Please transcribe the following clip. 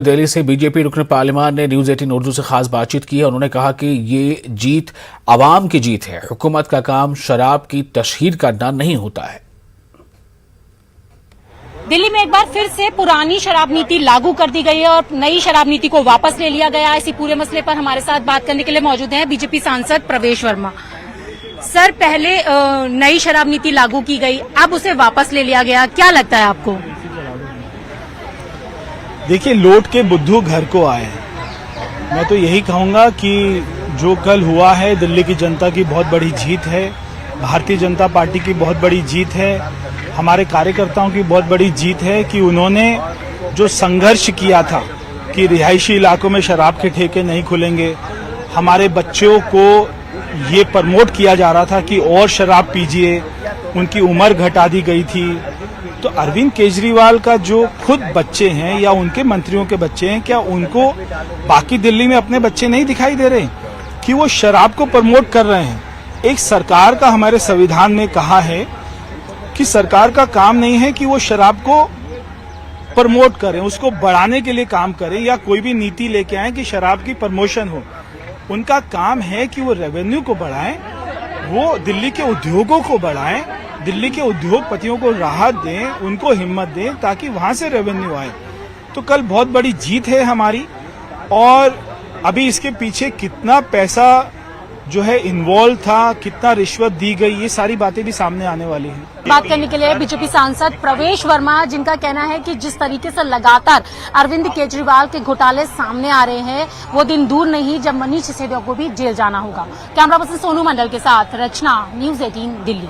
दिल्ली से बीजेपी रुकन पार्लियामान ने न्यूज 18 उर्दू से खास बातचीत की है। उन्होंने कहा कि ये जीत आवाम की जीत है। हुकूमत का काम शराब की तशहीर करना नहीं होता है। दिल्ली में एक बार फिर से पुरानी शराब नीति लागू कर दी गई है और नई शराब नीति को वापस ले लिया गया है। इसी पूरे मसले पर हमारे साथ बात करने के लिए मौजूद हैं बीजेपी सांसद प्रवेश वर्मा। सर, पहले नई शराब नीति लागू की गई, अब उसे वापस ले लिया गया, क्या लगता है आपको? देखिए, लौट के बुद्धू घर को आए हैं। मैं तो यही कहूंगा कि जो कल हुआ है दिल्ली की जनता की बहुत बड़ी जीत है, भारतीय जनता पार्टी की बहुत बड़ी जीत है, हमारे कार्यकर्ताओं की बहुत बड़ी जीत है कि उन्होंने जो संघर्ष किया था कि रिहायशी इलाकों में शराब के ठेके नहीं खुलेंगे, हमारे बच्चों को ये प्रमोट किया जा रहा था कि और शराब पीजिए, उनकी उम्र घटा दी गई थी। तो अरविंद केजरीवाल का जो खुद बच्चे हैं या उनके मंत्रियों के बच्चे हैं, क्या उनको बाकी दिल्ली में अपने बच्चे नहीं दिखाई दे रहे कि वो शराब को प्रमोट कर रहे हैं? एक सरकार का हमारे संविधान में कहा है कि सरकार का काम नहीं है कि वो शराब को प्रमोट करें, उसको बढ़ाने के लिए काम करें या कोई भी नीति लेके आए कि शराब की प्रमोशन हो। उनका काम है कि वो रेवेन्यू को बढ़ाएं, वो दिल्ली के उद्योगों को बढ़ाएं, दिल्ली के उद्योगपतियों को राहत दें, उनको हिम्मत दें ताकि वहां से रेवेन्यू आए। तो कल बहुत बड़ी जीत है हमारी, और अभी इसके पीछे कितना पैसा जो है इन्वॉल्व था, कितना रिश्वत दी गई, ये सारी बातें भी सामने आने वाली हैं। बात करने के लिए बीजेपी सांसद प्रवेश वर्मा, जिनका कहना है कि जिस तरीके से लगातार अरविंद केजरीवाल के घोटाले सामने आ रहे हैं, वो दिन दूर नहीं जब मनीष सिसोदिया को भी जेल जाना होगा। कैमरा पर्सन सोनू मंडल के साथ रचना, न्यूज 18 दिल्ली।